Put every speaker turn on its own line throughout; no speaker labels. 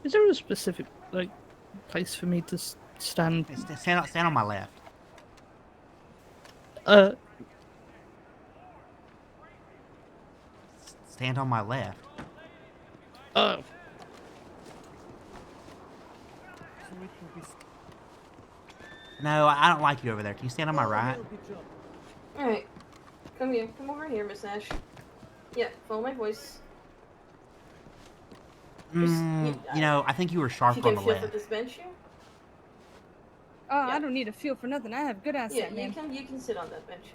Is there a specific, place for me to stand?
Stand on my left. Stand on my left. No, I don't like you over there. Can you stand on my right?
Alright. Come here. Come over here, Miss Ashe. Yeah, follow my voice.
I think you were sharp on the left.
You can feel for this bench here?
I don't need a feel for nothing. I have good eyesight,
Yeah,
man.
you can sit on that bench.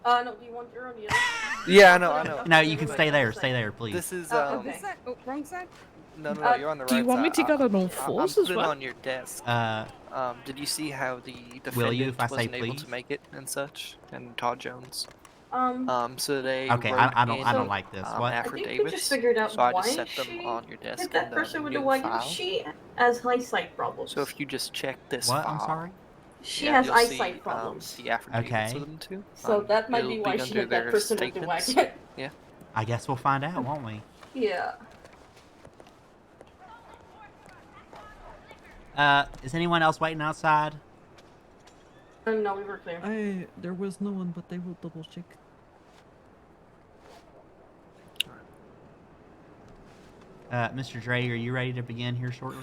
No, do you want your own the other?
Yeah, I know.
No, you can stay there. Stay there, please.
This is,
This side? Oh, wrong side?
No, you're on the right side.
Do you want me to go on all fours as well?
I'm on your desk. Did you see how the defendant wasn't able to make it and such? And Todd Jones? So they
Okay, I don't like this. What?
Affidavits,
just figured out
so I
why
just set them on your desk
that person with the white
file.
she has eyesight problems.
So if you just check this
What?
file...
I'm sorry?
She has
you'll
eyesight
see,
problems.
the affidavits
Okay.
of them too.
So that might be
it'll
why she
under
had that
their
person with the
statements.
white.
Yeah.
I guess we'll find out, won't we?
Yeah.
Is anyone else waiting outside?
No, we were clear.
There was no one, but they will double check.
Mr. Dre, are you ready to begin here shortly?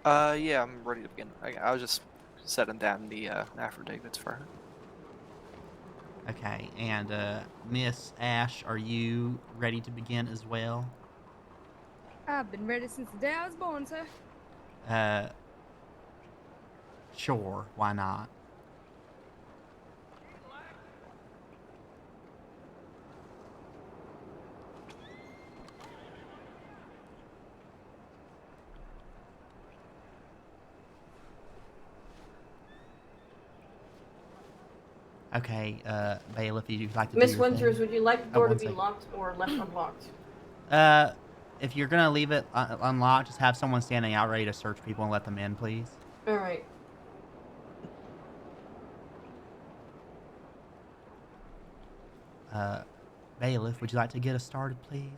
Yeah, I'm ready to begin. I was just setting down the affidavits for her.
Okay, and Miss Ashe, are you ready to begin as well?
I've been ready since the day I was born, sir.
Sure, why not? Okay, bailiff, if you'd like to
Miss
do your
Winters,
thing.
would you like the door to
one
be
second.
locked or left unlocked?
If you're gonna leave it unlocked, just have someone standing out ready to search people and let them in, please.
Alright.
Bailiff, would you like to get us started, please?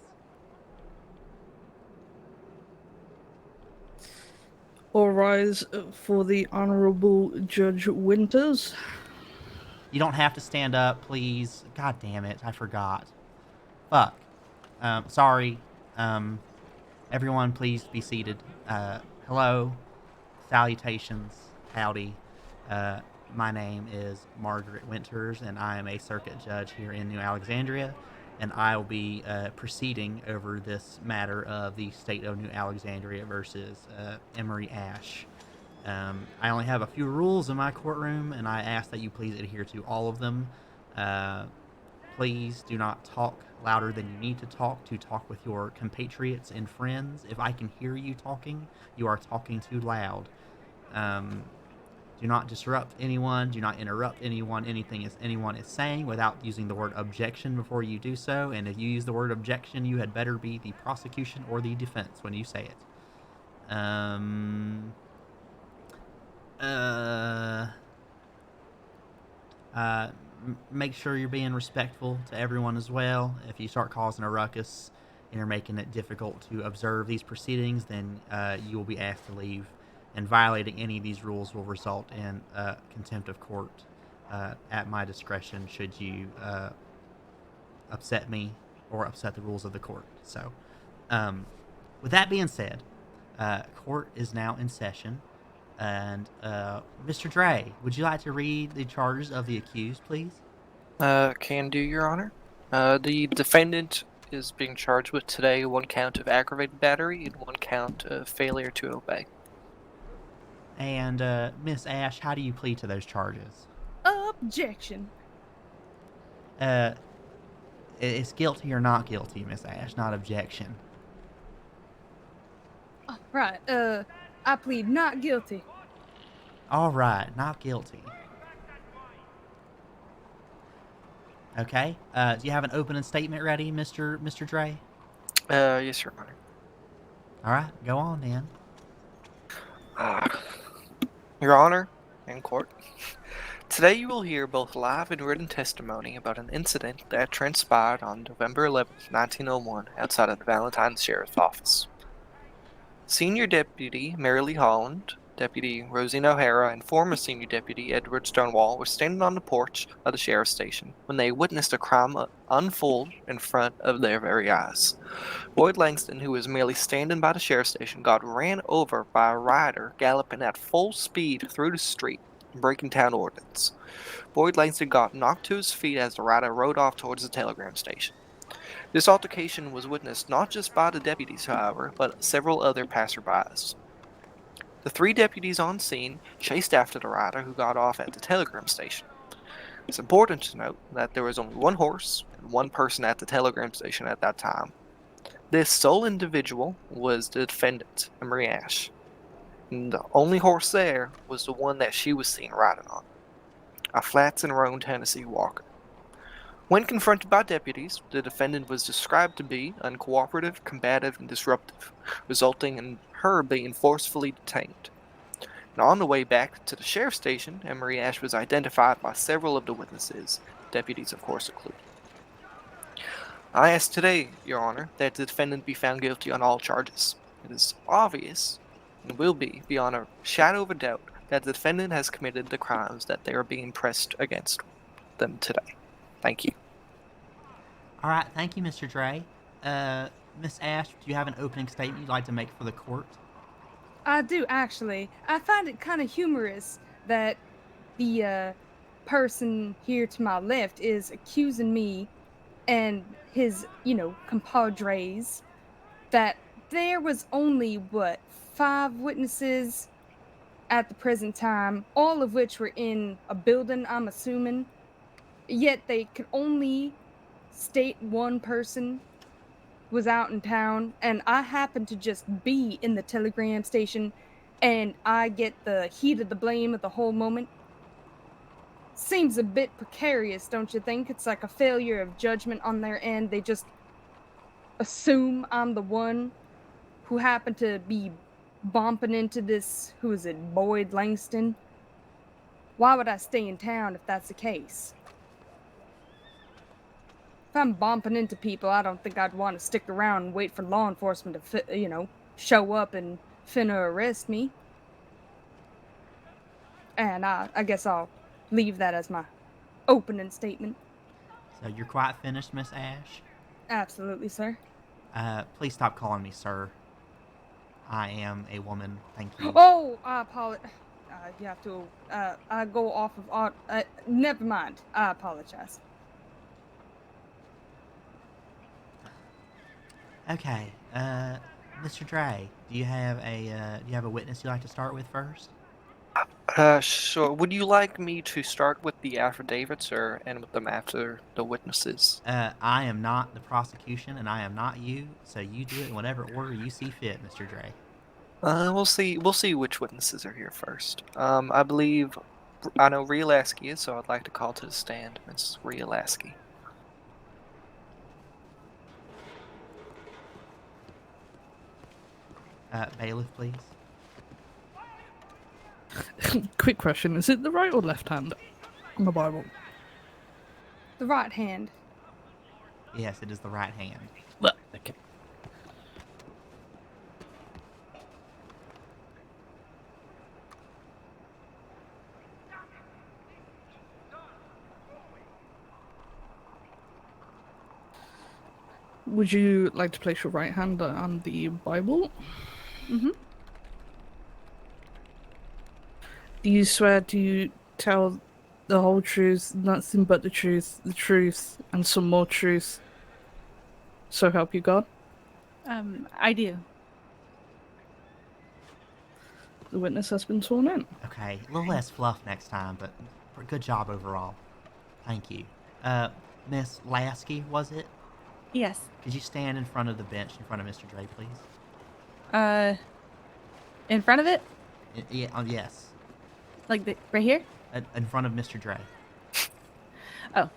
All rise for the Honorable Judge Winters.
You don't have to stand up, please. God damn it, I forgot. Fuck. Sorry. Everyone, please be seated. Hello. Salutations. Howdy. My name is Margaret Winters, and I am a circuit judge here in New Alexandria, and I will be proceeding over this matter of the state of New Alexandria versus Emery Ashe. I only have a few rules in my courtroom, and I ask that you please adhere to all of them. Please do not talk louder than you need to talk with your compatriots and friends. If I can hear you talking, you are talking too loud. Do not disrupt anyone. Do not interrupt anyone. Anyone is saying without using the word objection before you do so. And if you use the word objection, you had better be the prosecution or the defense when you say it. Make sure you're being respectful to everyone as well. If you start causing a ruckus and you're making it difficult to observe these proceedings, then you will be asked to leave. And violating any of these rules will result in contempt of court at my discretion should you upset me or upset the rules of the court. So, with that being said, court is now in session. And Mr. Dre, would you like to read the charges of the accused, please?
Can do, Your Honor. The defendant is being charged with today 1 count of aggravated battery and 1 count of failure to obey.
And Miss Ashe, how do you plead to those charges?
Objection.
It's guilty or not guilty, Miss Ashe, not objection.
Right. I plead not guilty.
All right, not guilty. Okay. Do you have an opening statement ready, Mr. Dre?
Yes, Your Honor.
All right, go on then.
Your Honor, in court. Today you will hear both live and written testimony about an incident that transpired on November 11th, 1901, outside of the Valentine Sheriff's Office. Senior Deputy Mary Lee Holland, Deputy Rosina O'Hara, and former Senior Deputy Edward Stonewall were standing on the porch of the sheriff's station when they witnessed a crime unfold in front of their very eyes. Boyd Langston, who was merely standing by the sheriff's station, got ran over by a rider galloping at full speed through the street, breaking town ordinance. Boyd Langston got knocked to his feet as the rider rode off towards the telegram station. This altercation was witnessed not just by the deputies, however, but several other passerbys. The 3 deputies on scene chased after the rider, who got off at the telegram station. It's important to note that there was only 1 horse and 1 person at the telegram station at that time. This sole individual was the defendant, Emery Ashe. And the only horse there was the one that she was seen riding on, a Flats and Roan, Tennessee walker. When confronted by deputies, the defendant was described to be uncooperative, combative, and disruptive, resulting in her being forcefully detained. And on the way back to the sheriff's station, Emery Ashe was identified by several of the witnesses, deputies of course included. I ask today, Your Honor, that the defendant be found guilty on all charges. It is obvious, and will be, beyond a shadow of a doubt, that the defendant has committed the crimes that they are being pressed against them today. Thank you.
All right, thank you, Mr. Dre. Miss Ashe, do you have an opening statement you'd like to make for the court?
I do, actually. I find it kind of humorous that the person here to my left is accusing me and his, compadres that there was only, 5 witnesses at the present time, all of which were in a building, I'm assuming, yet they could only state 1 person was out in town, and I happened to just be in the telegram station, and I get the heat of the blame of the whole moment. Seems a bit precarious, don't you think? It's like a failure of judgment on their end. They just assume I'm the one who happened to be bumping into this, who is it, Boyd Langston? Why would I stay in town if that's the case? If I'm bumping into people, I don't think I'd want to stick around and wait for law enforcement to, show up and finna arrest me. And I guess I'll leave that as my opening statement.
So you're quite finished, Miss Ashe?
Absolutely, sir.
Please stop calling me sir. I am a woman. Thank you.
Oh, I apologize. You have to. I go off of. Never mind. I apologize.
Okay. Mr. Dre, do you have a witness you'd like to start with first?
Sure. Would you like me to start with the affidavits or end with them after the witnesses?
I am not the prosecution, and I am not you, so you do it in whatever order you see fit, Mr. Dre.
We'll see. We'll see which witnesses are here first. I know Rielaski is, so I'd like to call to the stand Miss Rielaski.
Bailiff, please.
Quick question: is it the right or left hand on the Bible?
The right hand.
Yes, it is the right hand.
Well, okay. Would you like to place your right hand on the Bible?
Mm-hmm.
Do you swear to tell the whole truth, nothing but the truth, and some more truth? So help you God?
I do.
The witness has been sworn in.
Okay, a little less fluff next time, but good job overall. Thank you. Miss Lasky, was it?
Yes.
Could you stand in front of the bench in front of Mr. Dre, please?
In front of it?
Yeah, yes.
Like right here?
In front of Mr. Dre.
Oh.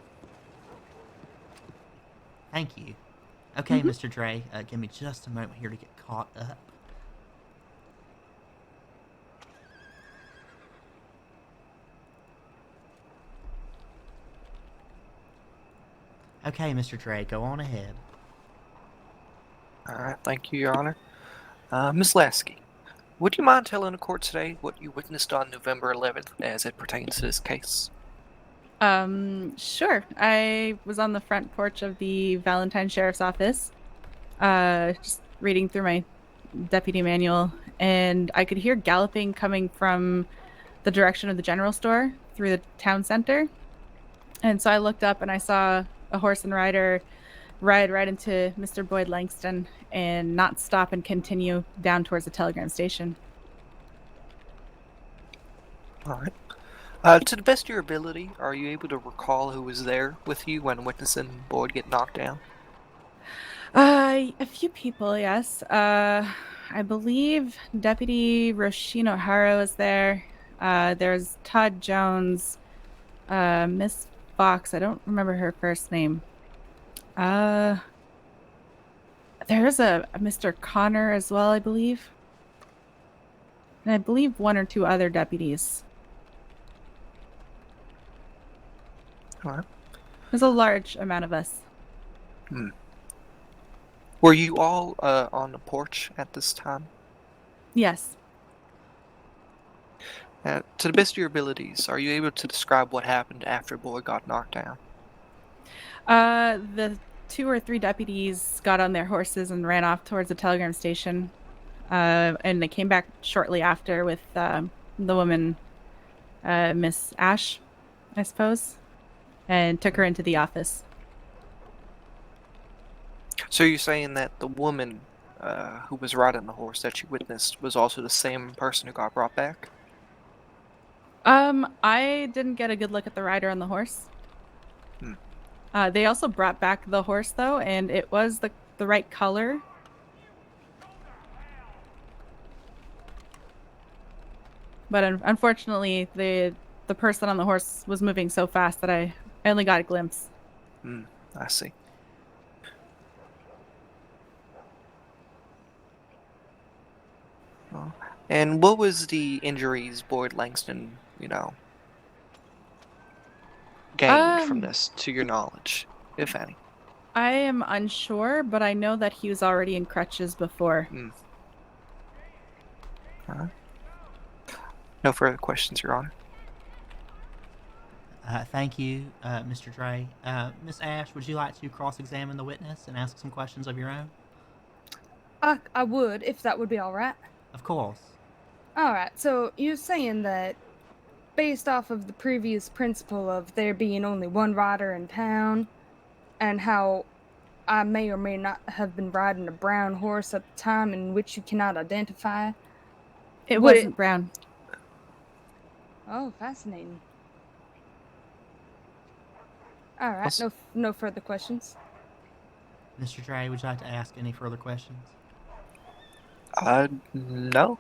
Thank you. Okay, Mr. Dre, give me just a moment here to get caught up. Okay, Mr. Dre, go on ahead.
Alright, thank you, Your Honor. Miss Lasky, would you mind telling the court today what you witnessed on November 11th as it pertains to this case?
Sure. I was on the front porch of the Valentine Sheriff's Office, just reading through my deputy manual, and I could hear galloping coming from the direction of the general store through the town center. And so I looked up and I saw a horse and rider ride right into Mr. Boyd Langston and not stop and continue down towards the telegram station.
Alright. To the best of your ability, are you able to recall who was there with you when witnessing Boyd get knocked down?
A few people, yes. I believe Deputy Roisin O'Hara was there. There's Todd Jones, Miss Fox. I don't remember her first name. There's a Mr. Connor as well, I believe. And I believe one or two other deputies.
Alright.
There's a large amount of us.
Were you all on the porch at this time?
Yes.
To the best of your abilities, are you able to describe what happened after Boyd got knocked down?
The 2 or 3 deputies got on their horses and ran off towards the telegram station. And they came back shortly after with the woman, Miss Ashe, I suppose, and took her into the office.
So you're saying that the woman who was riding the horse that you witnessed was also the same person who got brought back?
I didn't get a good look at the rider on the horse.
Hmm.
They also brought back the horse, though, and it was the right color. But unfortunately, the person on the horse was moving so fast that I only got a glimpse.
I see. Oh. And what was the injuries Boyd Langston, gained from this, to your knowledge, if any?
I am unsure, but I know that he was already in crutches before.
Alright. No further questions, Your Honor.
Thank you, Mr. Dre. Miss Ashe, would you like to cross-examine the witness and ask some questions of your own?
I would, if that would be alright.
Of course.
Alright, so you're saying that based off of the previous principle of there being only one rider in town, and how I may or may not have been riding a brown horse at the time in which you cannot identify.
It
Would
wasn't brown.
Oh, fascinating. Alright, no further questions.
Mr. Dre, would you like to ask any further questions?
No.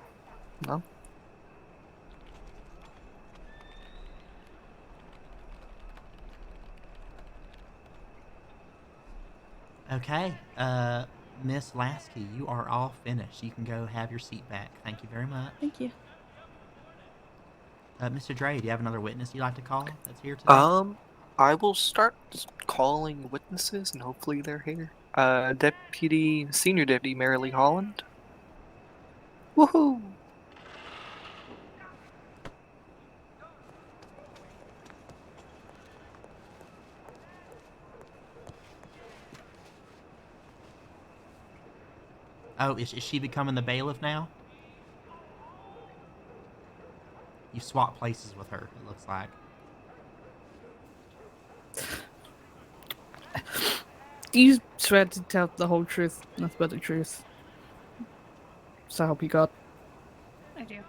Okay, Miss Lasky, you are all finished. You can go have your seat back. Thank you very much.
Thank you.
Mr. Dre, do you have another witness you'd like to call that's here today?
I will start calling witnesses, and hopefully they're here. Senior Deputy Mary Lee Holland. Woohoo!
Oh, is she becoming the bailiff now? You swapped places with her, it looks like.
You swear to tell the whole truth, nothing but the truth. So help you God.
I do.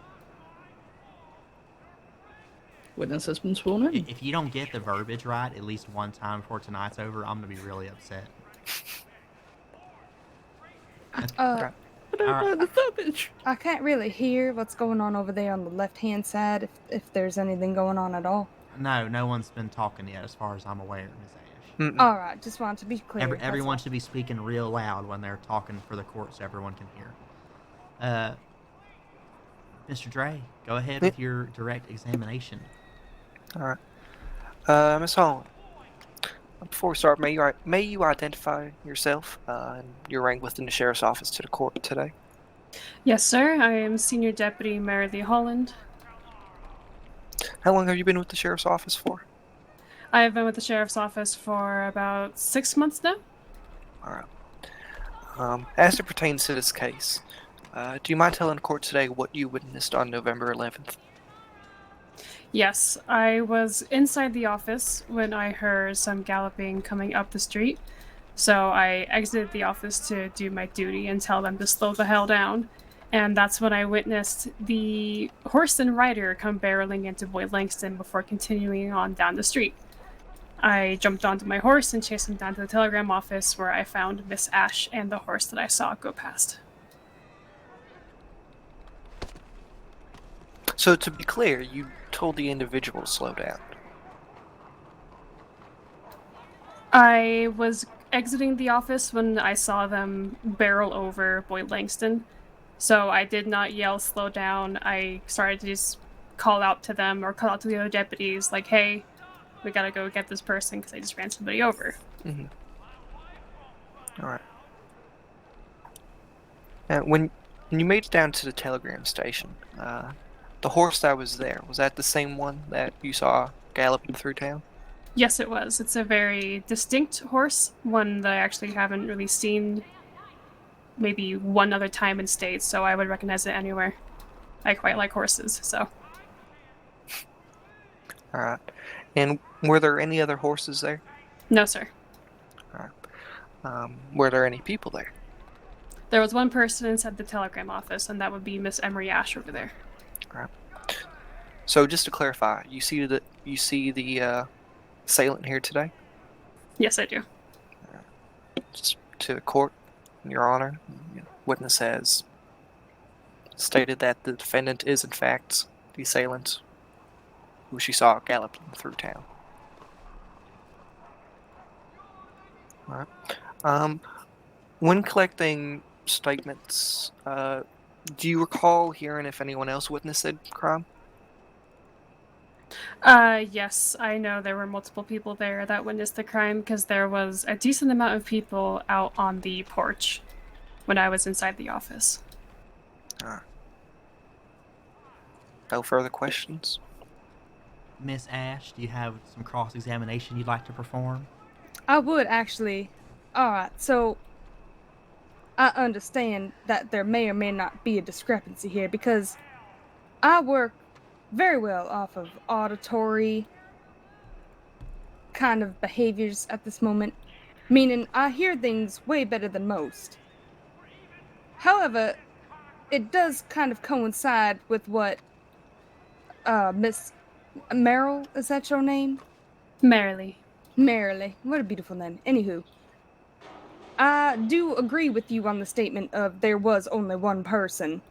Witness has been sworn in.
If you don't get the verbiage right at least one time before tonight's over, I'm going to be really upset.
I don't know the verbiage.
I can't really hear what's going on over there on the left-hand side, if there's anything going on at all.
No one's been talking yet as far as I'm aware, Ms. Ashe.
Alright, just want to be clear.
Everyone should be speaking real loud when they're talking for the court so everyone can hear. Mr. Dre, go ahead with your direct examination.
Alright. Miss Holland, before we start, may you identify yourself and your rank within the sheriff's office to the court today?
Yes, sir. I am Senior Deputy Marilee Holland.
How long have you been with the sheriff's office for?
I have been with the sheriff's office for about 6 months now.
All right. As it pertains to this case, do you mind telling the court today what you witnessed on November 11th?
Yes, I was inside the office when I heard some galloping coming up the street. So I exited the office to do my duty and tell them to slow the hell down. And that's when I witnessed the horse and rider come barreling into Boyd Langston before continuing on down the street. I jumped onto my horse and chased him down to the telegram office where I found Miss Ashe and the horse that I saw go past.
So to be clear, you told the individual to slow down.
I was exiting the office when I saw them barrel over Boyd Langston. So I did not yell slow down. I started to just call out to them or call out to the other deputies like, hey, we gotta go get this person because I just ran somebody over.
Mm-hmm. All right. When you made it down to the telegram station, the horse that was there, was that the same one that you saw galloping through town?
Yes, it was. It's a very distinct horse, one that I actually haven't really seen maybe one other time in state, so I would recognize it anywhere. I quite like horses, so.
All right. And were there any other horses there?
No, sir.
All right. Were there any people there?
There was one person inside the telegram office, and that would be Miss Emery Ashe over there.
All right. So just to clarify, you see the assailant here today?
Yes, I do.
Just to the court, Your Honor, witness has stated that the defendant is in fact the assailant who she saw galloping through town. All right. When collecting statements, do you recall hearing if anyone else witnessed the crime?
Yes, I know there were multiple people there that witnessed the crime because there was a decent amount of people out on the porch when I was inside the office.
No further questions?
Miss Ashe, do you have some cross-examination you'd like to perform?
I would actually. Alright, so I understand that there may or may not be a discrepancy here because I work very well off of auditory kind of behaviors at this moment, meaning I hear things way better than most. However, it does kind of coincide with what Miss Meryl, is that your name?
Marilee.
Marilee, what a beautiful name. Anywho, I do agree with you on the statement of there was only one person,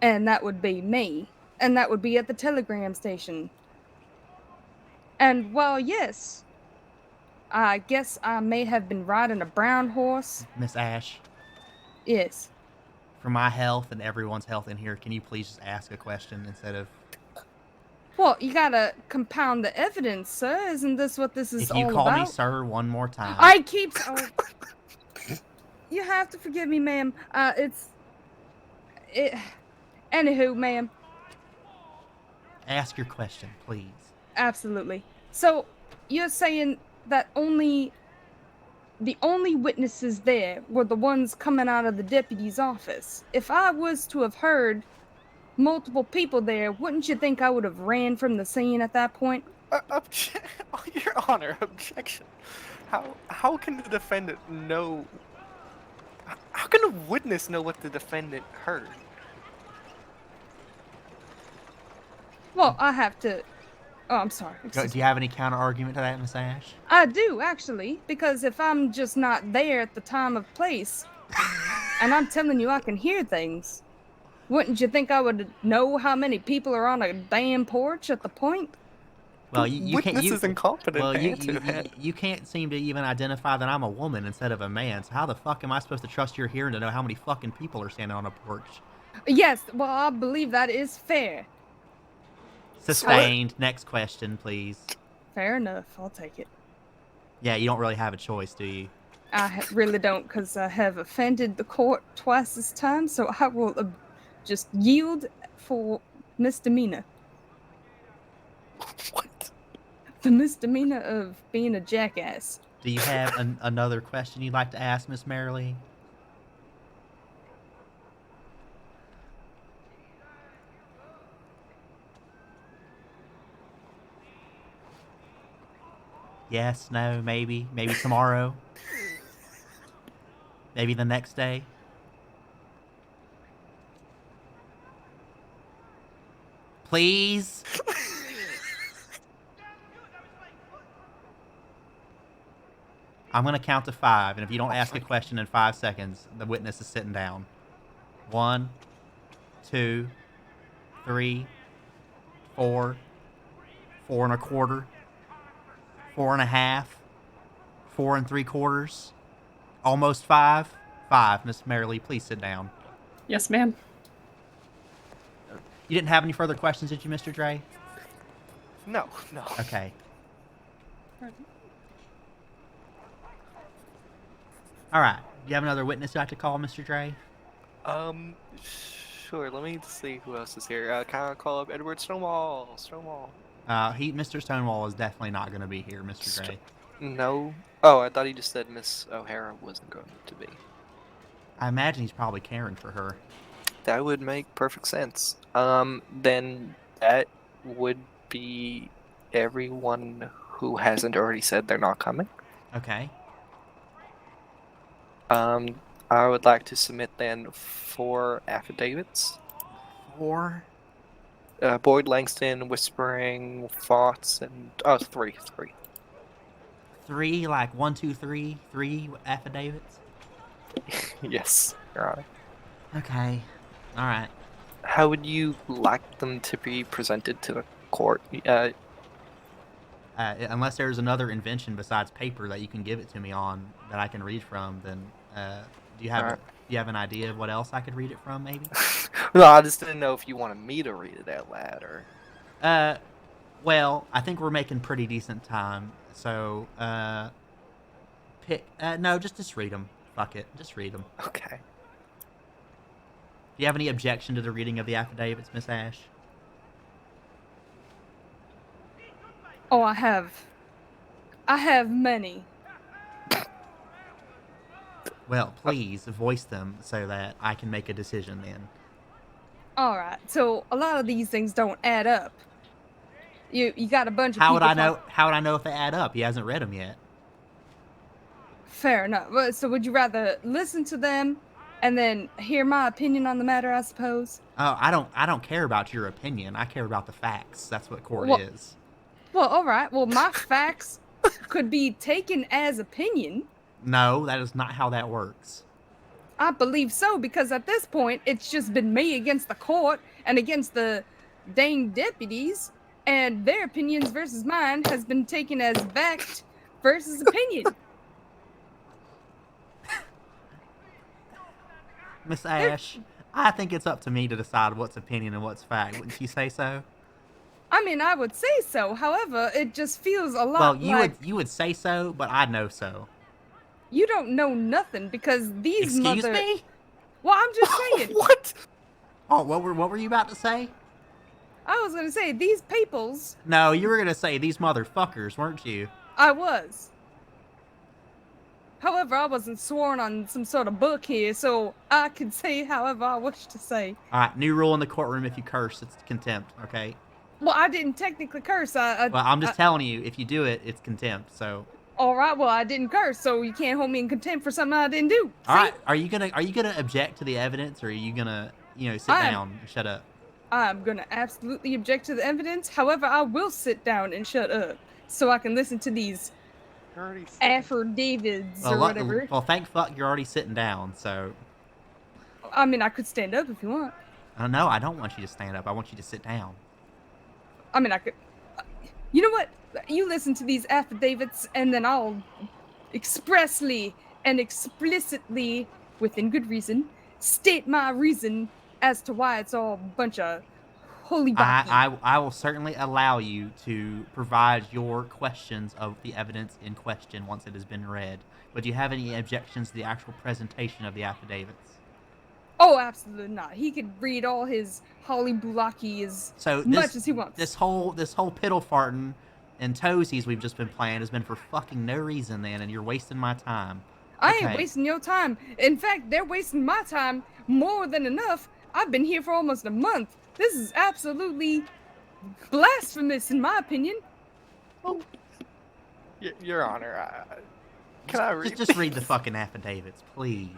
and that would be me, and that would be at the telegram station. And while yes, I guess I may have been riding a brown horse.
Miss Ashe,
Yes.
for my health and everyone's health in here, can you please just ask a question instead of...
Well, you gotta compound the evidence, sir. Isn't this what this is all about?
If you call me sir one more time...
I keep... You have to forgive me, ma'am. Anywho, ma'am.
Ask your question, please.
Absolutely. So, you're saying that the only witnesses there were the ones coming out of the deputy's office. If I was to have heard multiple people there, wouldn't you think I would have ran from the scene at that point?
Your Honor, objection. How can the defendant know? How can a witness know what the defendant heard?
Well, I have to... Oh, I'm sorry.
Do you have any counter-argument to that, Miss Ashe?
I do, actually, because if I'm just not there at the time of place, and I'm telling you I can hear things, wouldn't you think I would know how many people are on a damn porch at the point?
Well, you can't.
Witness is incompetent
Well,
to answer that.
you can't seem to even identify that I'm a woman instead of a man. So how the fuck am I supposed to trust your hearing to know how many fucking people are standing on a porch?
Yes, well, I believe that is fair.
Sustained. Next question, please.
Fair enough. I'll take it.
Yeah, you don't really have a choice, do you?
Really don't, because I have offended the court twice this time, so I will just yield for misdemeanor.
What?
The misdemeanor of being a jackass.
Do you have another question you'd like to ask, Miss Merrily? Yes, no, maybe tomorrow. Maybe the next day. Please? I'm going to count to 5, and if you don't ask a question in 5 seconds, the witness is sitting down. 1, 2, 3, 4, 4 1/4, 4 1/2, 4 3/4, almost 5. 5. Miss Merrily, please sit down.
Yes, ma'am.
You didn't have any further questions, did you, Mr. Dre?
No.
Okay. All right. Do you have another witness you'd like to call, Mr. Dre?
Sure. Let me see who else is here. Can I call up Edward Stonewall?
Mr. Stonewall is definitely not going to be here, Mr. Dre.
No. Oh, I thought he just said Miss O'Hara wasn't going to be.
I imagine he's probably caring for her.
That would make perfect sense. Then that would be everyone who hasn't already said they're not coming.
Okay.
I would like to submit then 4 affidavits.
4?
Boyd Langston, Whispering, Thoughts, and 3.
3, like 1, 2, 3, 3 affidavits?
Yes, Your Honor.
Okay. All right.
How would you like them to be presented to the court?
Unless there's another invention besides paper that you can give it to me on that I can read from, then do you have an idea of what else I could read it from, maybe?
No, I just didn't know if you wanted me to read it out loud or.
Well, I think we're making pretty decent time, so no, just read them. Fuck it, just read them.
Okay.
Do you have any objection to the reading of the affidavits, Miss Ashe?
Oh, I have. I have many.
Well, please voice them so that I can make a decision then.
Alright, so a lot of these things don't add up. You got a bunch of
How
people.
would I know? How would I know if they add up? He hasn't read them yet.
Fair enough. So would you rather listen to them and then hear my opinion on the matter, I suppose?
Oh, I don't care about your opinion. I care about the facts. That's what court is.
Well, alright. Well, my facts could be taken as opinion.
No, that is not how that works.
I believe so, because at this point, it's just been me against the court and against the dang deputies, and their opinions versus mine has been taken as fact versus opinion.
Miss Ashe, I think it's up to me to decide what's opinion and what's fact. Wouldn't you say so?
I mean, I would say so. However, it just feels a lot
Well,
like...
you would say so, but I know so.
You don't know nothing, because these
Excuse me?
Well, I'm just saying.
What?
Oh, what were you about to say?
I was gonna say, these peoples...
No, you were gonna say these motherfuckers, weren't you?
I was. However, I wasn't sworn on some sort of book here, so I could say however I wish to say.
All right, new rule in the courtroom: if you curse, it's contempt. Okay.
Well, I didn't technically curse.
Well, I'm just telling you, if you do it, it's contempt. So.
All right. Well, I didn't curse, so you can't hold me in contempt for something I didn't do.
All right. Are you gonna object to the evidence, or are you gonna sit down and shut up?
I'm gonna absolutely object to the evidence. However, I will sit down and shut up so I can listen to these affidavits or whatever.
Well, thank fuck you're already sitting down. So.
I mean, I could stand up if you want.
No, I don't want you to stand up. I want you to sit down.
I mean, I could. You know what? You listen to these affidavits, and then I'll expressly and explicitly, within good reason, state my reason as to why it's all a bunch of holy baki.
I will certainly allow you to provide your questions of the evidence in question once it has been read. But do you have any objections to the actual presentation of the affidavits?
Oh, absolutely not. He could read all his Holly Bulaki as
So
much as he wants.
this whole piddle farting and toesies we've just been playing has been for fucking no reason, then, and you're wasting my time.
I
Okay.
ain't wasting your time. In fact, they're wasting my time more than enough. I've been here for almost a month. This is absolutely blasphemous, in my opinion.
Your Honor, can I read?
Just read the fucking affidavits, please.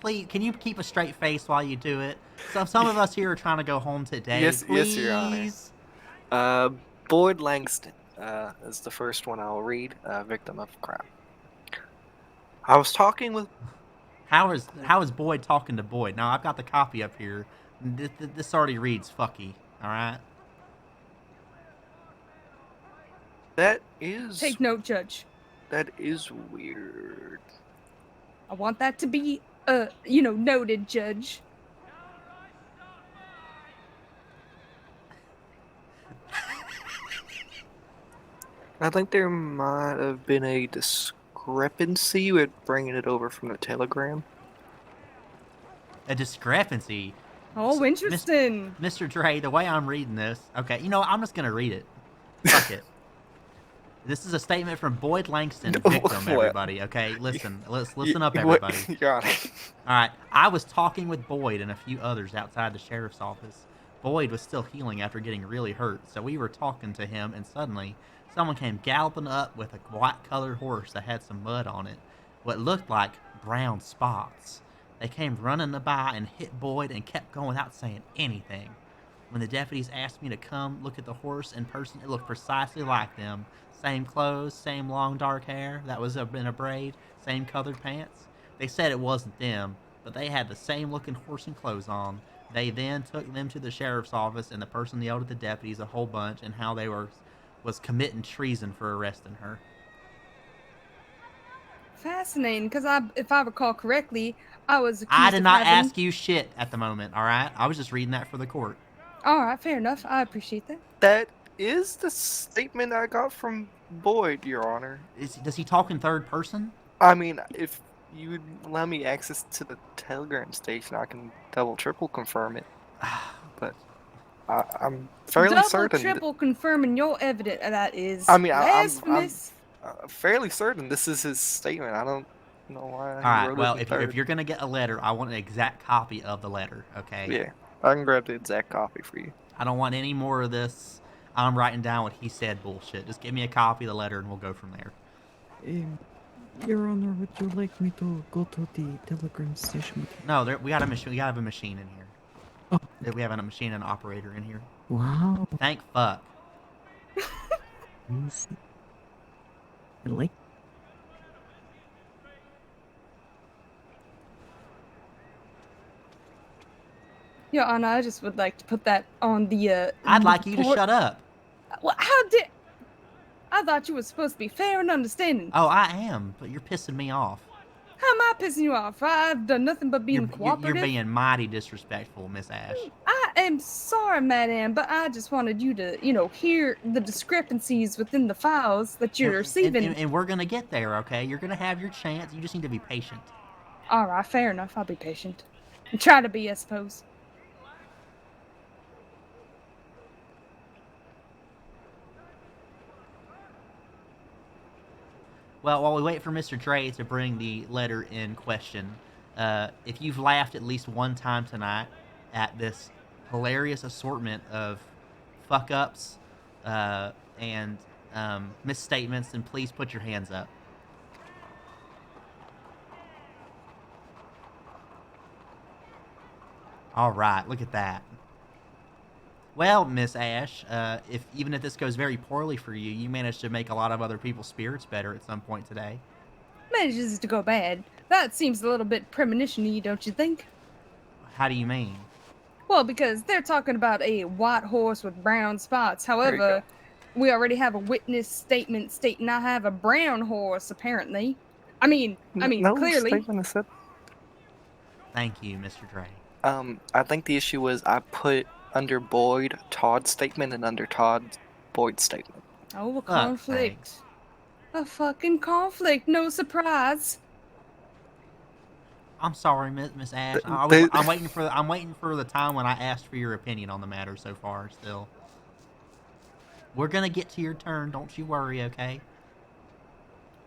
Please, can you keep a straight face while you do it? Some of us here are trying to go home today.
Yes,
please.
yes, Your Honor. Boyd Langston is the first one I'll read. Victim of crime. I was talking with.
How is Boyd talking to Boyd? Now I've got the copy up here. This already reads fucky. All right.
That is.
Take note, Judge.
That is weird.
I want that to be, noted, Judge.
I think there might have been a discrepancy with bringing it over from the telegram.
A discrepancy.
Oh, interesting.
Mr. Dre, the way I'm reading this, okay, I'm just gonna read it. Fuck it. This is a statement from Boyd Langston, victim, everybody, okay? Listen up, everybody.
Your Honor.
Alright, I was talking with Boyd and a few others outside the sheriff's office. Boyd was still healing after getting really hurt, so we were talking to him, and suddenly, someone came galloping up with a white-colored horse that had some mud on it. What looked like brown spots. They came running by and hit Boyd and kept going without saying anything. When the deputies asked me to come look at the horse in person, it looked precisely like them. Same clothes, same long dark hair that was in a braid, same colored pants. They said it wasn't them, but they had the same looking horse and clothes on. They then took them to the sheriff's office, and the person yelled at the deputies a whole bunch and how they was committing treason for arresting her.
Fascinating, because if I recall correctly, I was accused
I did not
of having...
ask you shit at the moment, alright? I was just reading that for the court.
Alright, fair enough. I appreciate that.
That is the statement I got from Boyd, Your Honor.
Does he talk in third person?
I mean, if you would allow me access to the telegram station, I can triple confirm it. But I'm fairly certain.
Triple confirming your evidence that is
blasphemous. I'm fairly certain this is his statement. I don't know why.
Alright, well, if you're going to get a letter, I want an exact copy of the letter, okay?
Yeah, I can grab the exact copy for you.
I don't want any more of this. I'm writing down what he said bullshit. Just give me a copy of the letter and we'll go from there.
Your Honor, would you like me to go to the telegram station with you?
No, we got a machine. We gotta have a machine in here.
Oh.
We have a machine and an operator in here.
Wow.
Thank fuck.
I like.
Your Honor, I just would like to put that on the,
I'd like you to shut up.
Well, I thought you were supposed to be fair and understanding.
Oh, I am, but you're pissing me off.
How am I pissing you off? I've done nothing but being cooperative.
You're being mighty disrespectful, Miss Ashe.
I am sorry, madam, but I just wanted you to, hear the discrepancies within the files that you're receiving.
And we're gonna get there, okay? You're gonna have your chance. You just need to be patient.
All right, fair enough. I'll be patient. And try to be, I suppose.
Well, while we wait for Mr. Dre to bring the letter in question, if you've laughed at least one time tonight at this hilarious assortment of fuck-ups and misstatements, then please put your hands up. All right, look at that. Well, Miss Ashe, even if this goes very poorly for you, you managed to make a lot of other people's spirits better at some point today.
Manages to go bad. That seems a little bit premonition-y, don't you think?
How do you mean?
Well, because they're talking about a white horse with brown spots. However, we already have a witness statement stating I have a brown horse, apparently. I mean, clearly.
Statement is said.
Thank you, Mr. Dre.
I think the issue was I put under Boyd Todd's statement and under Todd Boyd's statement.
Oh, a
Fuck
conflict.
sakes.
A fucking conflict. No surprise.
I'm sorry, Miss Ashe.
They-
I'm waiting for the time when I asked for your opinion on the matter so far. Still, we're gonna get to your turn. Don't you worry, okay?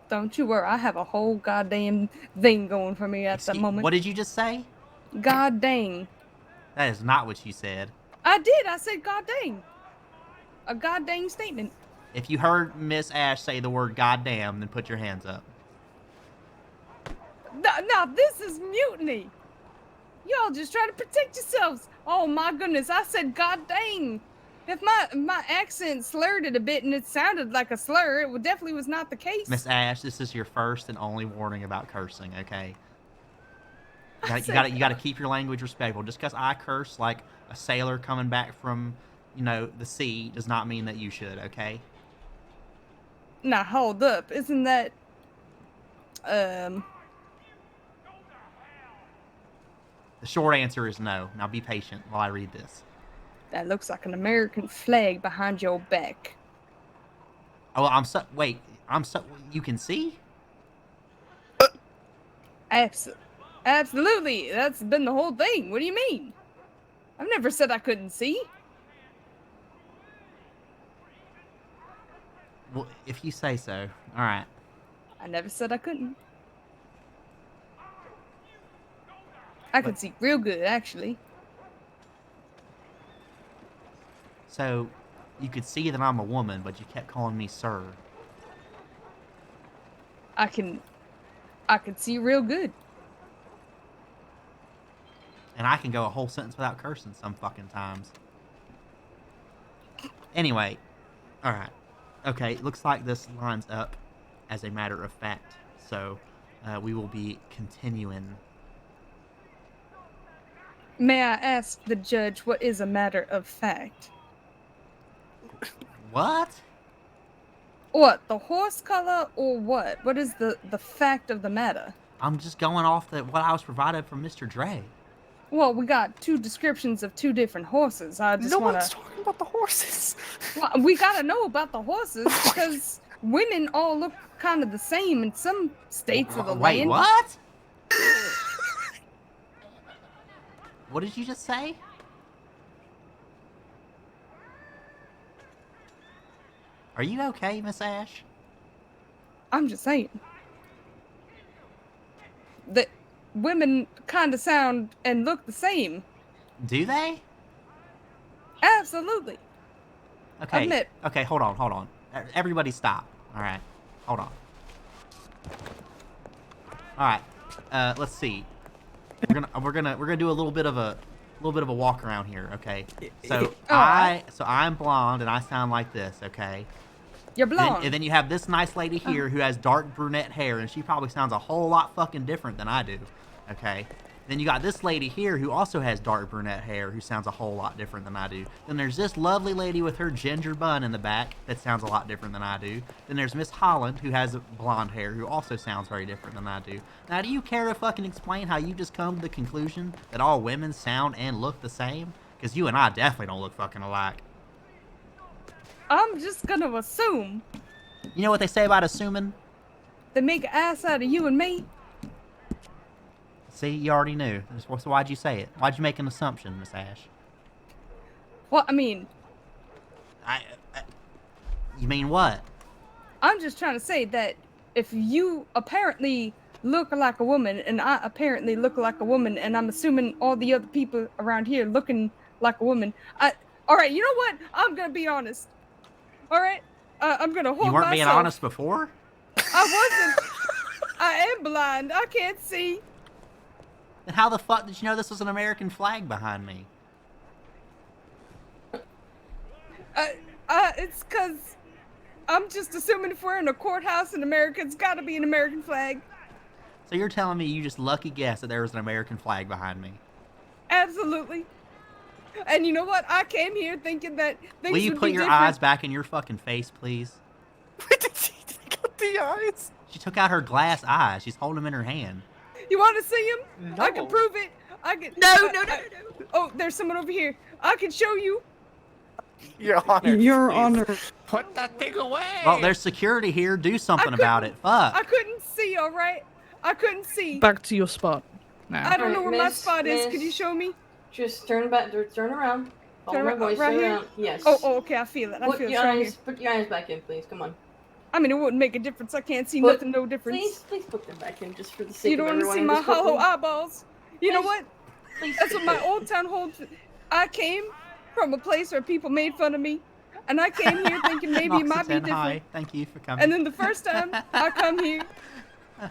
Don't you worry. I have a whole goddamn thing going for me at the moment.
What did you just say?
God dang.
That is not what you said.
I did. I said god dang. A god dang statement.
If you heard Miss Ashe say the word "goddamn," then put your hands up.
Now this is mutiny. Y'all just try to protect yourselves. Oh my goodness, I said god dang. If my accent slurred it a bit and it sounded like a slur, it definitely was not the case.
Miss Ashe, this is your first and only warning about cursing, okay? You gotta keep your language respectful. Just because I curse like a sailor coming back from, the sea, does not mean that you should, okay?
Now hold up, isn't that
The short answer is no. Now be patient while I read this.
that looks like an American flag behind your back.
Oh, you can see?
Absolutely. That's been the whole thing. What do you mean? I've never said I couldn't see.
Well, if you say so. All right.
I never said I couldn't. I could see real good, actually.
So, you could see that I'm a woman, but you kept calling me sir.
I could see real good.
And I can go a whole sentence without cursing some fucking times. Anyway, alright. Okay, looks like this lines up as a matter of fact. So, we will be continuing.
May I ask the judge what is a matter of fact?
What?
What, the horse color or what? What is the fact of the matter?
I'm just going off what I was provided from Mr. Dre.
Well, we got two descriptions of two different horses. I just
no
wanna...
one's talking about the horses.
Well, we gotta know about the horses because women all look kind of the same in some states of the
Wait,
land.
what? What did you just say? Are you okay, Miss Ashe?
I'm just saying. That women kind of sound and look the same.
Do they?
Absolutely.
Okay.
Admit.
Okay, hold on. Everybody stop. All right. Hold on. All right. Let's see. We're gonna do a little bit of a walk around here, okay? So I'm blonde and I sound like this, okay?
You're blonde.
And then you have this nice lady here who has dark brunette hair and she probably sounds a whole lot fucking different than I do, okay? Then you got this lady here who also has dark brunette hair who sounds a whole lot different than I do. Then there's this lovely lady with her ginger bun in the back that sounds a lot different than I do. Then there's Miss Holland who has blonde hair who also sounds very different than I do. Now, do you care to fucking explain how you just come to the conclusion that all women sound and look the same? Because you and I definitely don't look fucking alike.
I'm just gonna assume.
You know what they say about assuming?
They make an ass out of you and me.
See, you already knew. So why'd you say it? Why'd you make an assumption, Miss Ashe?
Well, I mean,
You mean what?
I'm just trying to say that if you apparently look like a woman and I apparently look like a woman and I'm assuming all the other people around here looking like a woman, all right, you know what? I'm gonna be honest. All right, I'm gonna hold myself.
You weren't being honest before?
I wasn't. I am blind. I can't see.
Then how the fuck did you know this was an American flag behind me?
It's cause I'm just assuming if we're in a courthouse in America, it's gotta be an American flag.
So you're telling me you just lucky guessed that there was an American flag behind me?
Absolutely. And you know what? I came here thinking that things
Will you
would
put
be
your
different.
eyes back in your fucking face, please?
Where did she take out the eyes?
She took out her glass eyes. She's holding them in her hand.
You want to see him? I can
No.
prove it. I can.
No.
Oh, there's someone over here. I can show you.
Your Honor.
Your
please.
Honor.
Put that thing away!
Well, there's security here. Do something about it. Fuck.
I couldn't see, all right? I couldn't see.
Back to your spot now.
I don't know
Alright,
where my
miss,
spot is. Could you
miss.
show me?
Just turn around. Follow
Turn
my
ar-
voice,
right
turn
here?
around. Yes.
Oh, okay, I feel it. I
Put
feel it
your
right here.
eyes, put your eyes back in, please. Come on.
I mean, it wouldn't make a difference. I can't see
Put-
nothing, no difference.
Please put them back in, just for the sake
You don't
of
want to
everyone
see
in
my
this
hollow
courtroom.
eyeballs. You know
Please.
what?
Please.
That's what my old town holds. I came from a place where people made fun of me, and I came here thinking maybe it might be
Moxie 10,
different.
hi. Thank you for coming.
And then the first time I come here,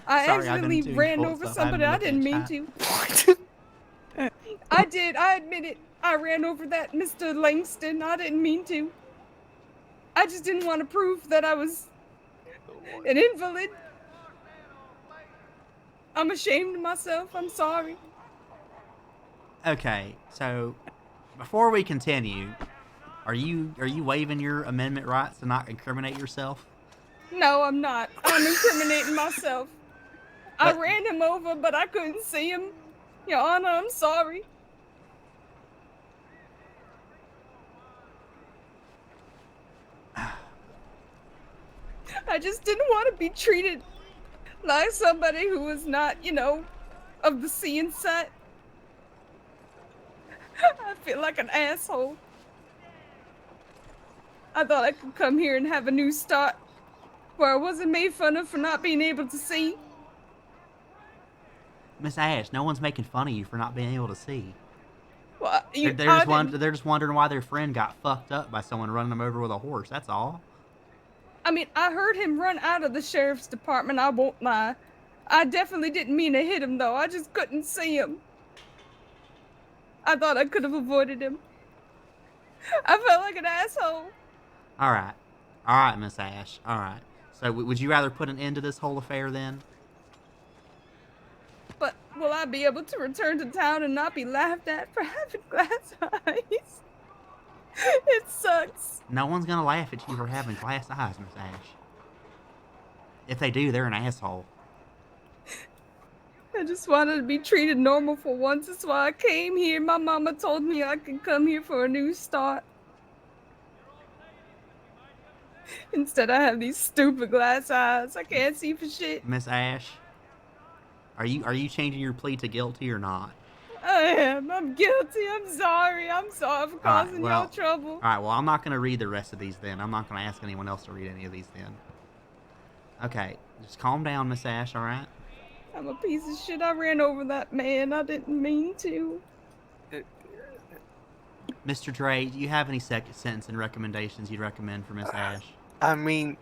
I
Sorry, I've been
accidentally
doing
ran
cool
over
stuff.
somebody I
haven't
didn't
looked
mean
at
to. I did. I admit it. I ran over that Mr. Langston. I didn't mean to. I just didn't want to prove that I was an invalid. I'm ashamed of myself. I'm sorry.
Okay, so before we continue, are you waiving your amendment rights to not incriminate yourself?
No, I'm not. I'm incriminating myself. I
But-
ran him over, but I couldn't see him. Your Honor, I'm sorry. I just didn't want to be treated like somebody who was not, of the seeing set. I feel like an asshole. I thought I could come here and have a new start where I wasn't made fun of for not being able to see.
Miss Ashe, no one's making fun of you for not being able to see.
Well,
They're just wondering why their friend got fucked up by someone running them over with a horse. That's all.
I mean, I heard him run out of the sheriff's department, I won't lie. I definitely didn't mean to hit him, though. I just couldn't see him. I thought I could have avoided him. I felt like an asshole.
All right, Miss Ashe. All right. So would you rather put an end to this whole affair then?
But will I be able to return to town and not be laughed at for having glass eyes? It sucks.
No one's gonna laugh at you for having glass eyes, Miss Ashe. If they do, they're an asshole.
I just wanted to be treated normal for once. That's why I came here. My mama told me I could come here for a new start. Instead, I have these stupid glass eyes. I can't see for shit.
Miss Ashe, are you changing your plea to guilty or not?
I am. I'm guilty. I'm sorry. I'm sorry for
All right,
causing
well-
y'all trouble.
All right, well, I'm not going to read the rest of these then. I'm not going to ask anyone else to read any of these then. Okay, just calm down, Miss Ashe, all right?
I'm a piece of shit. I ran over that man. I didn't mean to.
Mr. Dre, do you have any second sentence and recommendations you'd recommend for Miss Ashe?
I mean,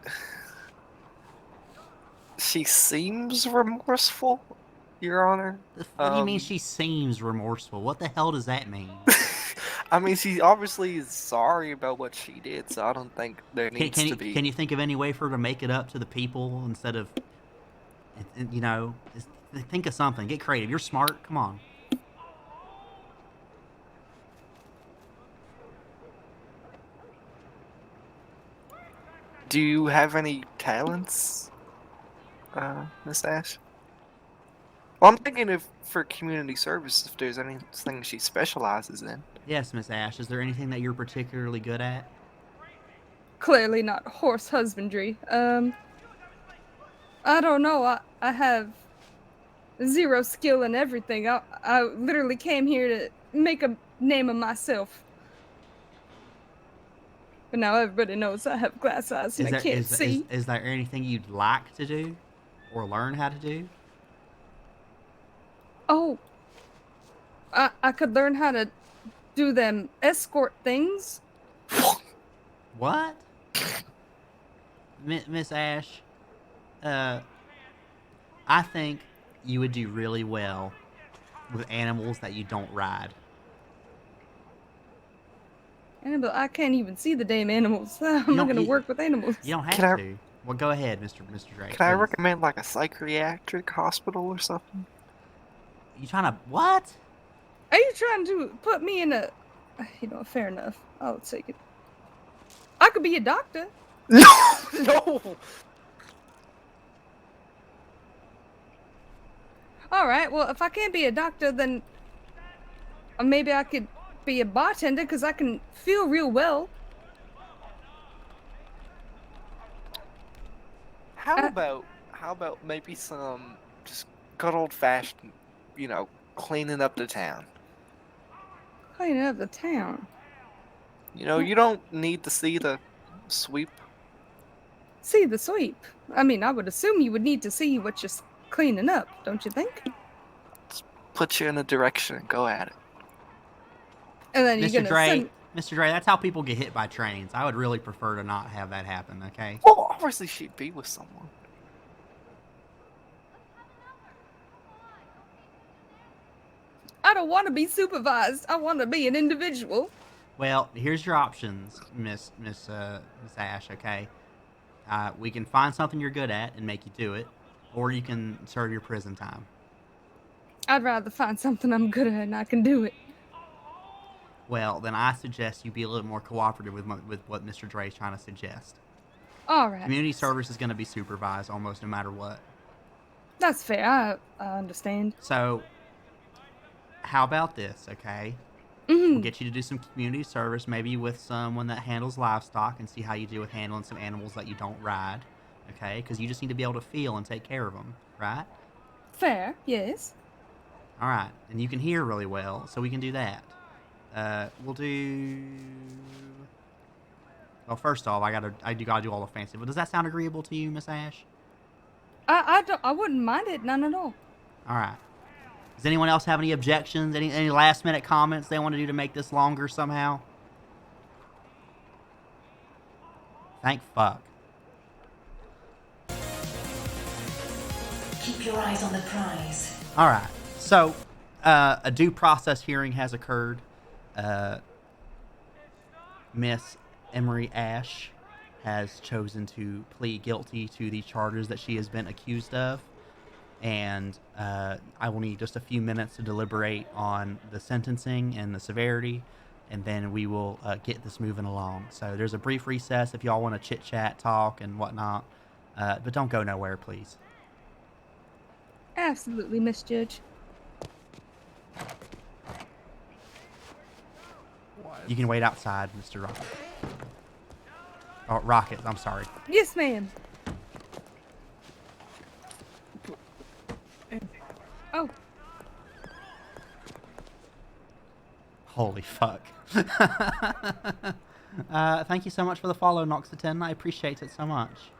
she seems remorseful, Your Honor.
What do you mean she seems remorseful? What the hell does that mean?
I mean, she obviously is sorry about what she did, so I don't think there needs to be.
Can you think of any way for her to make it up to the people instead of, think of something. Get creative. You're smart. Come on.
Do you have any talents, Miss Ashe? Well, I'm thinking if for community service, if there's anything she specializes in.
Yes, Miss Ashe. Is there anything that you're particularly good at?
Clearly not horse husbandry. I don't know. I have zero skill in everything. I literally came here to make a name of myself. But now everybody knows I have glass eyes and I can't see.
Is there anything you'd like to do or learn how to do?
Oh, I could learn how to do them escort things.
What? Miss Ashe, I think you would do really well with animals that you don't ride.
But I can't even see the damn animals. I'm not gonna work with animals.
You don't have
Can I-
to. Well, go ahead, Mr. Drake.
Can I
please.
recommend like a psychiatric hospital or something?
You trying to what?
Are you trying to put me in a... fair enough. I'll take it. I could be a doctor.
No, no.
Alright, well, if I can't be a doctor, then... maybe I could be a bartender, because I can feel real well.
how about maybe some just good old fashioned, cleaning up the town.
Cleaning up the town.
You don't need to see the sweep.
See the sweep. I mean, I would assume you would need to see what you're cleaning up, don't you think?
Put you in a direction and go at it.
And then
Mr.
you're gonna
Dre,
send.
Mr. Dre, that's how people get hit by trains. I would really prefer to not have that happen, okay?
Well, obviously she'd be with someone.
I don't want to be supervised. I want to be an individual.
Well, here's your options, Miss Ashe, okay? We can find something you're good at and make you do it, or you can serve your prison time.
I'd rather find something I'm good at and I can do it.
Well, then I suggest you be a little more cooperative with what Mr. Dre is trying to suggest.
All right.
Community service is going to be supervised almost no matter what.
That's fair. I understand.
So, how about this, okay?
Mm-hmm.
We'll get you to do some community service, maybe with someone that handles livestock, and see how you do with handling some animals that you don't ride, okay? Because you just need to be able to feel and take care of them, right?
Fair, yes.
All right, and you can hear really well, so we can do that. We'll do. Well, first off, I gotta do all the fancy. But does that sound agreeable to you, Miss Ashe?
I wouldn't mind it, none at all.
All right. Does anyone else have any objections? Any last minute comments they want to do to make this longer somehow? Thank fuck.
Keep your eyes on the prize.
All right. So, a due process hearing has occurred. Miss Emery Ashe has chosen to plead guilty to the charges that she has been accused of. And I will need just a few minutes to deliberate on the sentencing and the severity, and then we will get this moving along. So there's a brief recess if y'all want to chit-chat, talk, and whatnot. But don't go nowhere, please.
Absolutely, Miss Judge.
You can wait outside, Mr. Rocket. Oh, Rocket, I'm sorry.
Yes, ma'am. Oh,
Holy fuck. Thank you so much for the follow, Nox10. I appreciate it so much.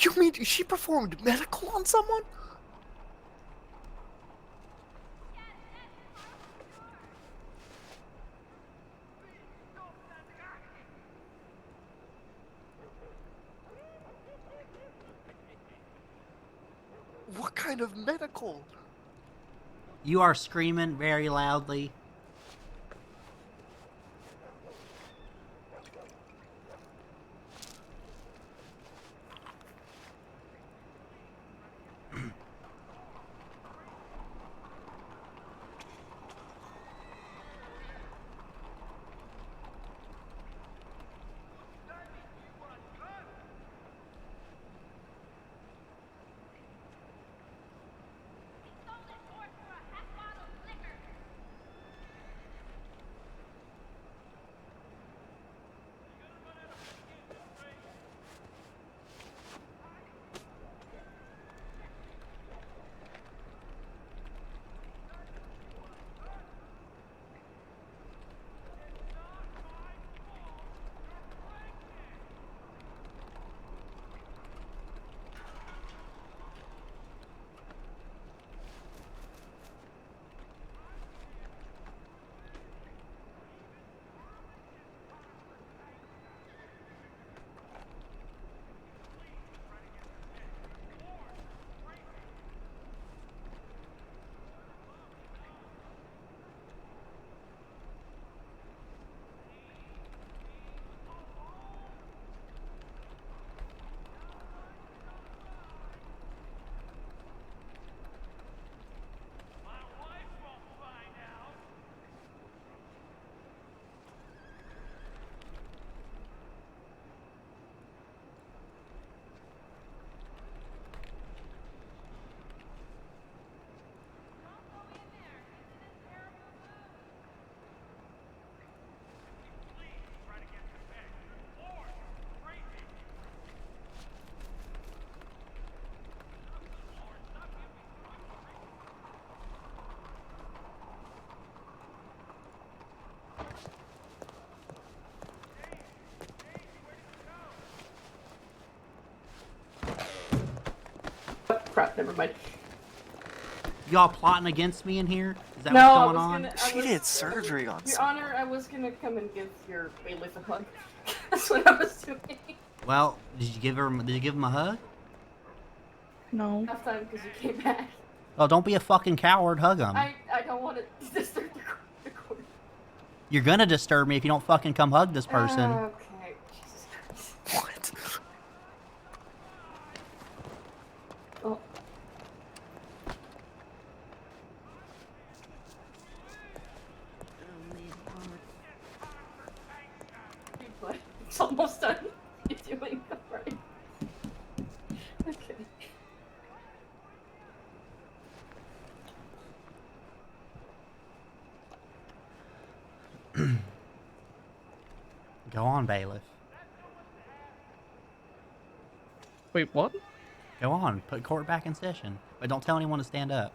You mean she performed medical on someone? What kind of medical?
You are screaming very loudly.
crap, never mind.
Y'all plotting against me in here? Is that
No,
what's
I
going
was
on?
gonna.
She did surgery on
Your
someone.
Honor, I was gonna come and give your bailiff a hug. That's what I was doing.
Well, did you give him a hug?
No.
Enough time because you came back.
Oh, don't be a fucking coward. Hug him.
I don't want to disturb the court.
You're gonna disturb me if you don't fucking come hug this person.
Okay. Jesus Christ.
What?
Oh. But it's almost done. You're doing alright. Okay.
Go on, bailiff.
Wait, what?
Go on. Put court back in session. But don't tell anyone to stand up.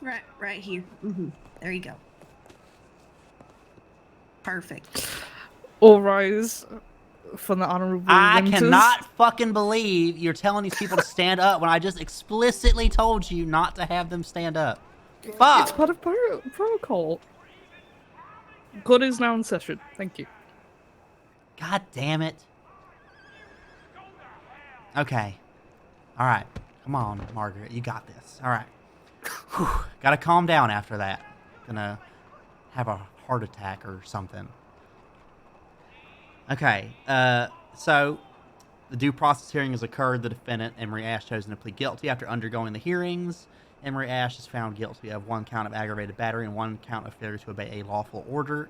Right here. There you go. Perfect.
All rise from the honorable
I
Winters.
cannot fucking believe you're telling these people to stand up when I just explicitly told you not to have them stand up.
It's
Fuck!
part of protocol. Court is now in session. Thank you.
God damn it. Okay. Alright. Come on, Margaret. You got this. Alright. Gotta calm down after that. Gonna have a heart attack or something. Okay. So, the due process hearing has occurred. The defendant, Emery Ashe, chosen to plead guilty after undergoing the hearings. Emery Ashe is found guilty of 1 count of aggravated battery and 1 count of failure to obey a lawful order.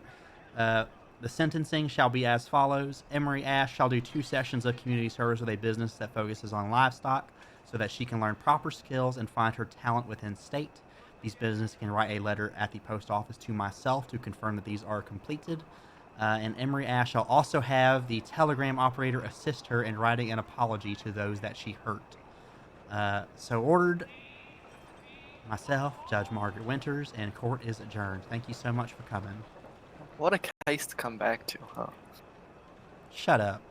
The sentencing shall be as follows. Emery Ashe shall do 2 sessions of community service with a business that focuses on livestock so that she can learn proper skills and find her talent within state. These businesses can write a letter at the post office to myself to confirm that these are completed. And Emery Ashe shall also have the telegram operator assist her in writing an apology to those that she hurt. So ordered. Myself, Judge Margaret Winters, and court is adjourned. Thank you so much for coming.
What a case to come back to, huh?
Shut up.